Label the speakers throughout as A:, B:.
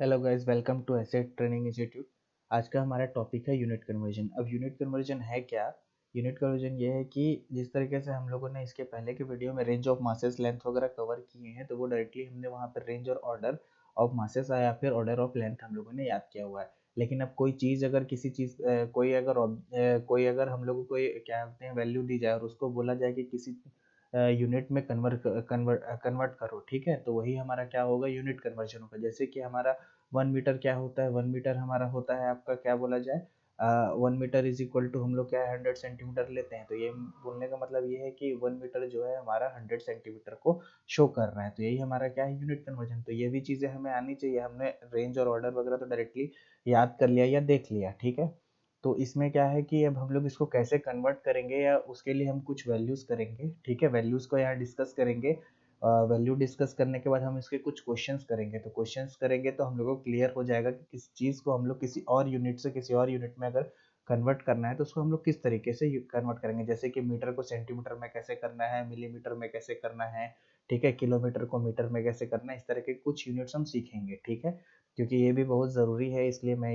A: Hello guys, welcome to Asset Training Institute. आज का हमारा टॉपिक है यूनिट कन्वर्जन। अब यूनिट कन्वर्जन है क्या? यूनिट कन्वर्जन ये है कि जिस तरीके से हम लोगों ने इसके पहले के वीडियो में रेंज ऑफ मासेस लेंथ वगैरह कवर किए हैं, तो वो डायरेक्टली हमने वहाँ पर रेंज और ऑर्डर ऑफ मासेस या फिर ऑर्डर ऑफ लेंथ हम लोगों ने याद किया हुआ है। लेकिन अब कोई चीज़ अगर किसी चीज़ कोई अगर हम लोगों को क्या कहते हैं वैल्यू दी जाए और उसको बोला जाए कि किसी यूनिट में कन्वर्ट करो, ठीक है, तो वही हमारा क्या होगा, यूनिट कन्वर्जन होगा। जैसे कि हमारा 1 मीटर क्या होता है, 1 मीटर हमारा होता है आपका, क्या बोला जाए, 1 मीटर इज इक्वल टू हम लोग क्या है 100 सेंटीमीटर लेते हैं। तो ये बोलने का मतलब ये है कि 1 मीटर जो है हमारा 100 सेंटीमीटर को शो कर रहा है। तो यही हमारा क्या है, यूनिट कन्वर्जन। तो ये भी चीज़ें हमें आनी चाहिए। हमने रेंज और ऑर्डर वगैरह तो डायरेक्टली याद कर लिया या देख लिया, ठीक है। तो इसमें क्या है कि अब हम लोग इसको कैसे कन्वर्ट करेंगे, या उसके लिए हम कुछ वैल्यूज़ करेंगे, ठीक है। वैल्यूज़ को यहाँ डिस्कस करेंगे। वैल्यू डिस्कस करने के बाद हम इसके कुछ क्वेश्चंस करेंगे। तो क्वेश्चंस करेंगे तो हम लोगों को क्लियर हो जाएगा कि किस चीज़ को हम लोग किसी और यूनिट से किसी और यूनिट में अगर कन्वर्ट करना है तो उसको हम लोग किस तरीके से कन्वर्ट करेंगे। जैसे कि मीटर को सेंटीमीटर में कैसे करना है, मिलीमीटर में कैसे करना है, ठीक है, किलोमीटर को मीटर में कैसे करना है, इस तरह के कुछ यूनिट्स हम सीखेंगे, ठीक है। क्योंकि ये भी बहुत ज़रूरी है, इसलिए मैं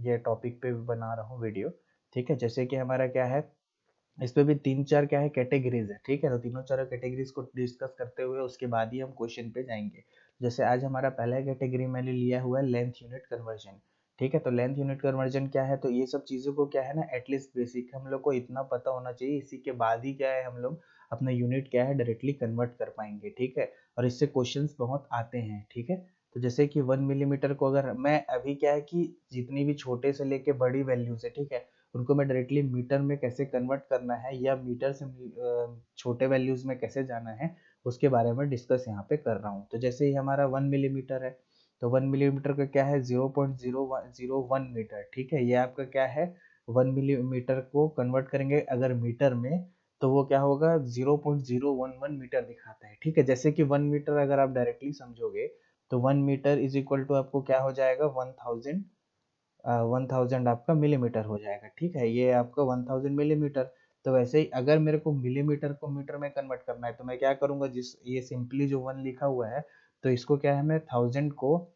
A: ये टॉपिक पे बना रहा हूँ वीडियो, ठीक है। जैसे कि हमारा क्या है, इस पे भी तीन चार क्या है कैटेगरीज है, ठीक है। तो तीनों चारों कैटेगरीज को डिस्कस करते हुए उसके बाद ही हम क्वेश्चन पे जाएंगे। जैसे आज हमारा पहला कैटेगरी मैंने लिया हुआ है लेंथ यूनिट कन्वर्जन, ठीक है। तो लेंथ यूनिट कन्वर्जन क्या है, तो ये सब चीज़ों को क्या है ना, एटलीस्ट बेसिक हम लोग को इतना पता होना चाहिए। इसी के बाद ही क्या है, हम लोग अपना यूनिट क्या है डायरेक्टली कन्वर्ट कर पाएंगे, ठीक है। और इससे क्वेश्चंस बहुत आते हैं, ठीक है। तो जैसे कि 1 मिलीमीटर को अगर मैं अभी क्या है कि जितनी भी छोटे से लेके बड़ी वैल्यूज है, ठीक है, उनको मैं डायरेक्टली मीटर में कैसे कन्वर्ट करना है या मीटर से छोटे वैल्यूज में कैसे जाना है, उसके बारे में डिस्कस यहाँ पे कर रहा हूँ। तो जैसे ही हमारा 1 मिलीमीटर है, तो 1 मिलीमीटर का क्या है, 0.001 मीटर, ठीक है। ये आपका क्या है, 1 मिलीमीटर को कन्वर्ट करेंगे अगर मीटर में, तो वो क्या होगा, 0.011 मीटर दिखाता है, ठीक है। जैसे कि 1 मीटर अगर आप डायरेक्टली समझोगे, तो 1 मीटर इज इक्वल टू आपको क्या हो जाएगा, 1000 आपका मिलीमीटर हो जाएगा, ठीक है। ये आपका 1000 मिलीमीटर। तो वैसे ही अगर मेरे को मिलीमीटर को मीटर में कन्वर्ट करना है, तो मैं क्या करूंगा, जिस ये सिंपली जो 1 लिखा हुआ है, तो इसको क्या है, मैं 1000 को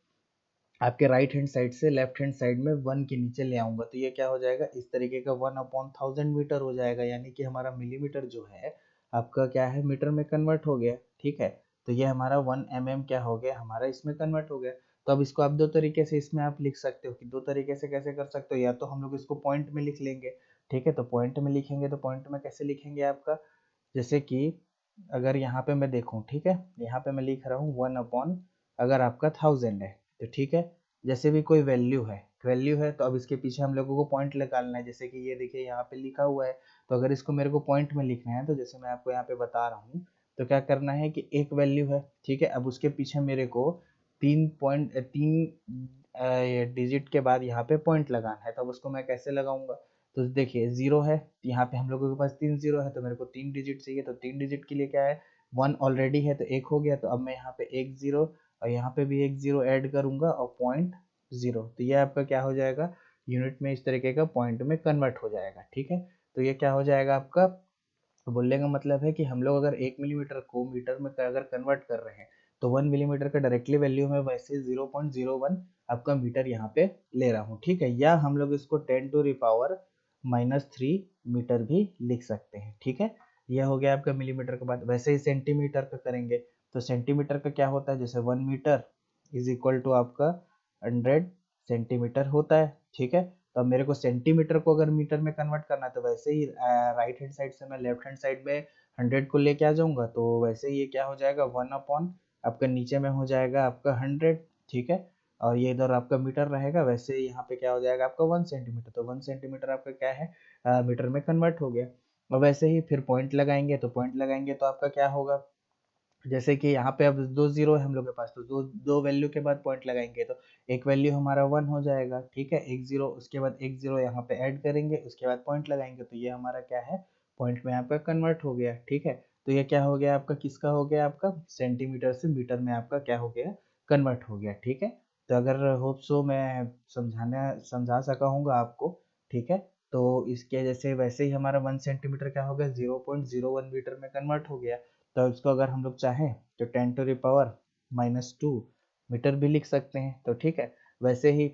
A: आपके राइट हैंड साइड से लेफ्ट हैंड साइड में 1 के नीचे ले आऊंगा। तो ये क्या हो जाएगा, इस तरीके का 1/1000 मीटर हो जाएगा। यानी कि हमारा मिलीमीटर जो है आपका क्या है, मीटर में कन्वर्ट हो गया, ठीक है। तो ये हमारा 1 mm क्या हो गया, हमारा इसमें कन्वर्ट हो गया। तो अब इसको आप दो तरीके से इसमें आप लिख सकते हो, कि दो तरीके से कैसे कर सकते हो, या तो हम लोग इसको पॉइंट में लिख लेंगे, ठीक है। तो पॉइंट में लिखेंगे, तो पॉइंट में कैसे लिखेंगे आपका, जैसे कि अगर यहाँ पे मैं देखूँ, ठीक है, यहाँ पे मैं लिख रहा हूँ 1 अगर आपका 1000 है, तो ठीक है। जैसे भी कोई वैल्यू है तो अब इसके पीछे हम लोगों को पॉइंट निकालना है। जैसे कि ये देखिए यहाँ पे लिखा हुआ है, तो अगर इसको मेरे को पॉइंट में लिखना है, तो जैसे मैं आपको यहाँ पे बता रहा हूँ, तो क्या करना है कि एक वैल्यू है, ठीक है। अब उसके पीछे मेरे को 3 डिजिट के बाद यहाँ पे पॉइंट लगाना है। तो अब उसको मैं कैसे लगाऊंगा, तो देखिए 0 है, यहाँ पे हम लोगों के पास 3 0 है, तो मेरे को 3 डिजिट चाहिए। तो 3 डिजिट के लिए क्या है, 1 ऑलरेडी है तो एक हो गया। तो अब मैं यहाँ पे 1 0 और यहाँ पे भी 1 0 ऐड करूंगा और 0.0, तो ये आपका क्या हो जाएगा, यूनिट में इस तरीके का पॉइंट में कन्वर्ट हो जाएगा, ठीक है। तो ये क्या हो जाएगा आपका, तो बोलने का मतलब है कि हम लोग अगर 1 मिलीमीटर को मीटर में अगर कन्वर्ट कर रहे हैं, तो 1 मिलीमीटर का डायरेक्टली वैल्यू में वैसे 0.01 आपका मीटर यहाँ पे ले रहा हूँ, ठीक है। या हम लोग इसको 10⁻³ मीटर भी लिख सकते हैं, ठीक है। यह हो गया आपका मिलीमीटर का बात। वैसे ही सेंटीमीटर का करेंगे, तो सेंटीमीटर का क्या होता है, जैसे 1 मीटर इज इक्वल टू आपका 100 सेंटीमीटर होता है, ठीक है। तो अब मेरे को सेंटीमीटर को अगर मीटर में कन्वर्ट करना है, तो वैसे ही राइट हैंड साइड से मैं लेफ्ट हैंड साइड में 100 को लेके आ जाऊंगा। तो वैसे ही ये क्या हो जाएगा, 1 आपका नीचे में हो जाएगा आपका 100, ठीक है। और ये इधर आपका मीटर रहेगा। वैसे ही यहाँ पे क्या हो जाएगा आपका 1 सेंटीमीटर। तो 1 सेंटीमीटर आपका क्या है, मीटर में कन्वर्ट हो गया। और वैसे ही फिर पॉइंट लगाएंगे, तो पॉइंट लगाएंगे तो आपका क्या होगा, जैसे कि यहाँ पे अब 2 0 है हम लोग के पास, तो दो दो वैल्यू के बाद पॉइंट लगाएंगे, तो एक वैल्यू हमारा 1 हो जाएगा, ठीक है। 1 0 उसके बाद 1 0 यहाँ पे ऐड करेंगे, उसके बाद पॉइंट लगाएंगे, तो ये हमारा क्या है, पॉइंट में आपका कन्वर्ट हो गया, ठीक है। तो ये क्या हो गया आपका, किसका हो गया, आपका सेंटीमीटर से मीटर में आपका क्या हो गया, कन्वर्ट हो गया, ठीक है। तो अगर होप सो मैं समझा सका हूँगा आपको, ठीक है। तो इसके जैसे वैसे ही हमारा 1 सेंटीमीटर क्या हो गया, 0.01 मीटर में कन्वर्ट हो गया। तो इसको अगर हम लोग चाहें तो 10⁻⁻² मीटर भी लिख सकते हैं, तो ठीक है। वैसे ही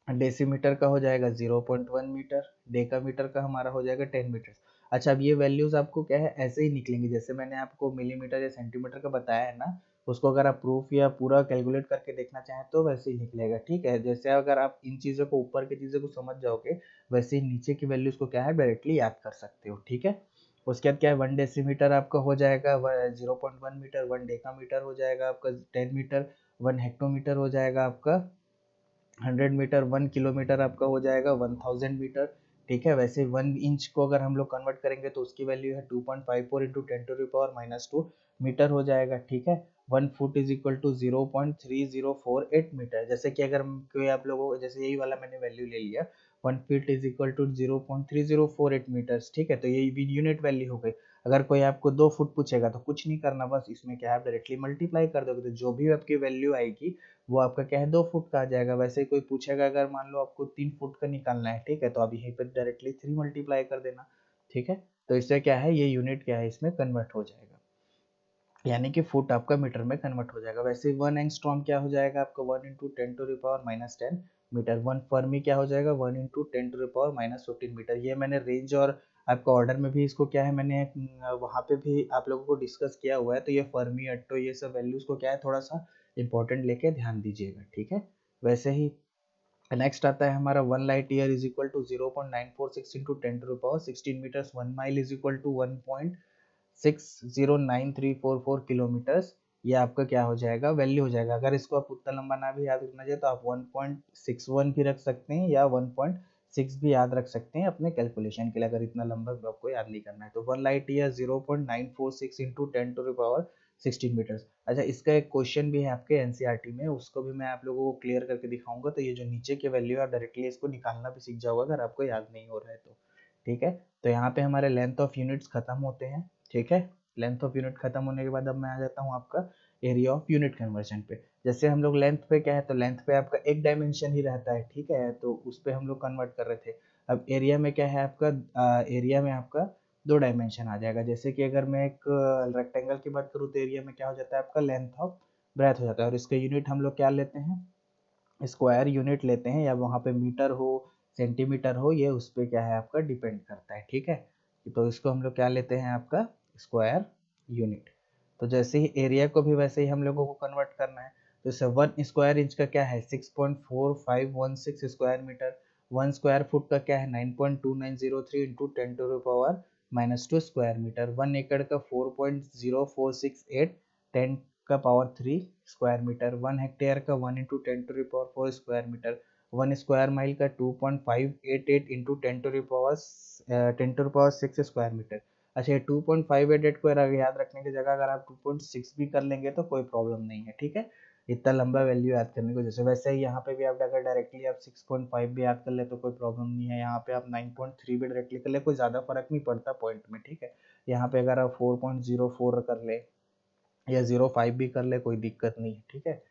A: डेसीमीटर का हो जाएगा 0.1 मीटर, डेकामीटर का हमारा हो जाएगा 10 मीटर। अच्छा, अब ये वैल्यूज आपको क्या है ऐसे ही निकलेंगे जैसे मैंने आपको मिलीमीटर या सेंटीमीटर का बताया है ना, उसको अगर आप प्रूफ या पूरा कैलकुलेट करके देखना चाहें तो वैसे ही निकलेगा। ठीक है, जैसे अगर आप इन चीज़ों को ऊपर की चीज़ों को समझ जाओगे वैसे ही नीचे की वैल्यूज को क्या है डायरेक्टली याद कर सकते हो। ठीक है, उसके बाद क्या है 1 डेसीमीटर आपका हो जाएगा 0.1 मीटर, 1 डेकामीटर हो जाएगा आपका 10 मीटर, 1 हेक्टोमीटर हो जाएगा आपका 100 मीटर, 1 किलोमीटर आपका हो जाएगा 1000 मीटर। ठीक है, वैसे 1 इंच को अगर हम लोग कन्वर्ट करेंगे तो उसकी वैल्यू है 2.54 इंटू 10⁻⁻2 मीटर हो जाएगा। ठीक है, 1 foot is equal to 0.3048 metre. जैसे कि अगर कोई आप लोगों को जैसे यही वाला मैंने वैल्यू ले लिया 1 feet is equal to 0.3048 metres. ठीक है, तो ये भी यूनिट वैल्यू हो गई। अगर कोई आपको 2 फुट पूछेगा तो कुछ नहीं करना, बस इसमें क्या है आप डायरेक्टली मल्टीप्लाई कर दोगे तो जो भी आपकी वैल्यू आएगी वो आपका क्या है 2 फुट का आ जाएगा। वैसे ही कोई पूछेगा अगर मान लो आपको 3 फुट का निकालना है, ठीक है, तो आप यहीं पर डायरेक्टली 3 मल्टीप्लाई कर देना। ठीक है, तो इससे क्या है ये यूनिट क्या है इसमें कन्वर्ट हो जाएगा, यानी कि फुट आपका मीटर में कन्वर्ट हो जाएगा। वैसे ही 1 एंगस्ट्रॉम क्या हो जाएगा आपका 1 इंटू 10⁻⁻10 मीटर। 1 फर्मी क्या हो जाएगा 1 इंटू 10⁻⁻15 मीटर। ये मैंने रेंज और आपका ऑर्डर में भी इसको क्या है मैंने वहाँ पे भी आप लोगों को डिस्कस किया हुआ है, तो ये फर्मी अट्टो ये सब वैल्यूज को क्या है थोड़ा सा इंपॉर्टेंट लेके ध्यान दीजिएगा। ठीक है, वैसे ही नेक्स्ट आता है हमारा 1 light year is equal to 0.946 into 10⁻16 metres. 1 mile is equal to 1.609344 kilometres. ये आपका क्या हो जाएगा वैल्यू हो जाएगा। अगर इसको आप उतना लंबा ना भी याद रखना चाहिए तो आप 1.61 भी रख सकते हैं या 1.6 भी याद रख सकते हैं अपने कैलकुलेशन के लिए, अगर इतना लंबा आपको याद नहीं करना है तो 1 लाइट ईयर 0.946 इंटू 10⁻16 मीटर्स। अच्छा, इसका एक क्वेश्चन भी है आपके एनसीईआरटी में, उसको भी मैं आप लोगों को क्लियर करके दिखाऊंगा, तो ये जो नीचे की वैल्यू है आप डायरेक्टली इसको निकालना भी सीख जाओगे अगर आपको याद नहीं हो रहा है तो। ठीक है, तो यहाँ पे हमारे लेंथ ऑफ यूनिट्स खत्म होते हैं। ठीक है, लेंथ ऑफ यूनिट खत्म होने के बाद अब मैं आ जाता हूँ आपका एरिया ऑफ यूनिट कन्वर्जन पे। जैसे हम लोग लेंथ पे क्या है तो लेंथ पे आपका एक डायमेंशन ही रहता है। ठीक है, तो उस पे हम लोग कन्वर्ट कर रहे थे। अब एरिया में क्या है आपका एरिया में आपका 2 डायमेंशन आ जाएगा। जैसे कि अगर मैं एक रेक्टेंगल की बात करूँ तो एरिया में क्या हो जाता है आपका लेंथ ऑफ ब्रेथ हो जाता है, और इसका यूनिट हम लोग क्या लेते हैं स्क्वायर यूनिट लेते हैं, या वहाँ पे मीटर हो सेंटीमीटर हो ये उस पर क्या है आपका डिपेंड करता है। ठीक है, तो इसको हम लोग क्या लेते हैं आपका स्क्वायर यूनिट। तो जैसे ही एरिया को भी वैसे ही हम लोगों को कन्वर्ट करना है, तो जैसे 1 स्क्वायर इंच का क्या है 6.4516 स्क्वायर मीटर। 1 स्क्वायर फुट का क्या है 9.2903 इंटू 10⁻⁻2 स्क्वायर मीटर। 1 एकड़ का 4.0468 10 का पावर 3 स्क्वायर मीटर। 1 हेक्टेयर का 1 into 10⁻⁴ square metre. 1 square mile का 2.588 इंटू 10⁻6 स्क्वायर मीटर। अच्छा, ये 2.588 को अगर याद रखने की जगह अगर आप 2.6 भी कर लेंगे तो कोई प्रॉब्लम नहीं है। ठीक है, इतना लंबा वैल्यू याद करने को जैसे वैसे ही यहाँ पे भी आप अगर डायरेक्टली आप 6.5 भी याद कर ले तो कोई प्रॉब्लम नहीं है। यहाँ पे आप 9.3 भी डायरेक्टली कर ले कोई ज़्यादा फर्क नहीं पड़ता पॉइंट में। ठीक है, यहाँ पे अगर आप 4.04 कर ले या 0.5 भी कर ले कोई दिक्कत नहीं है। ठीक है,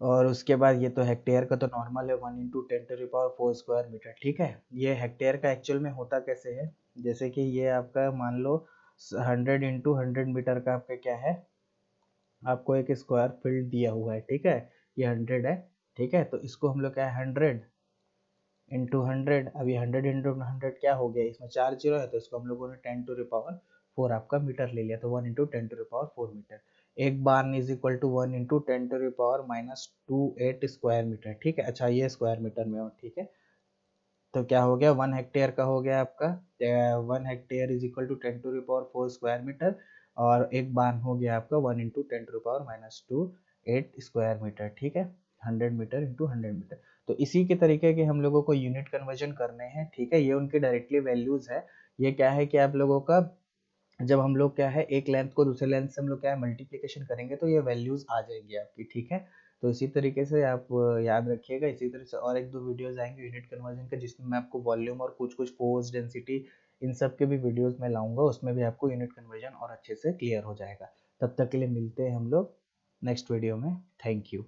A: और उसके बाद ये तो हेक्टेयर का तो नॉर्मल है 1 इंटू 10⁻⁴ स्क्वायर मीटर। ठीक है, ये हेक्टेयर का एक्चुअल में होता कैसे है, जैसे कि ये आपका मान लो 100 इंटू 100 मीटर का आपका क्या है आपको एक स्क्वायर फील्ड दिया हुआ है। ठीक है, ये 100 है। ठीक है, तो इसको हम लोग क्या है 100 इंटू 100, अब ये 100 इंटू 100 क्या हो गया इसमें 4 जीरो है तो इसको हम लोगों ने 10⁻⁴ आपका मीटर ले लिया, तो 1 इंटू 10⁻⁴ मीटर। एक बार is equal to 1 into 10⁻⁻28 square metre. ठीक है, अच्छा ये स्क्वायर मीटर में हो। ठीक है, तो क्या हो गया 1 हेक्टेयर का हो गया आपका 1 hectare is equal to 10⁻⁴ square metre, और एक बार हो गया आपका 1 इंटू 10⁻⁻28 स्क्वायर मीटर। ठीक है, 100 मीटर इंटू 100 मीटर। तो इसी के तरीके के हम लोगों को यूनिट कन्वर्जन करने हैं। ठीक है, ये उनकी डायरेक्टली वैल्यूज है। ये क्या है कि आप लोगों का जब हम लोग क्या है एक लेंथ को दूसरे लेंथ से हम लोग क्या है मल्टीप्लिकेशन करेंगे तो ये वैल्यूज आ जाएगी आपकी। ठीक है, तो इसी तरीके से आप याद रखिएगा। इसी तरह से और एक दो वीडियोस आएंगे यूनिट कन्वर्जन के जिसमें मैं आपको वॉल्यूम और कुछ कुछ फोर्स डेंसिटी इन सब के भी वीडियोस में लाऊंगा, उसमें भी आपको यूनिट कन्वर्जन और अच्छे से क्लियर हो जाएगा। तब तक के लिए मिलते हैं हम लोग नेक्स्ट वीडियो में। Thank you.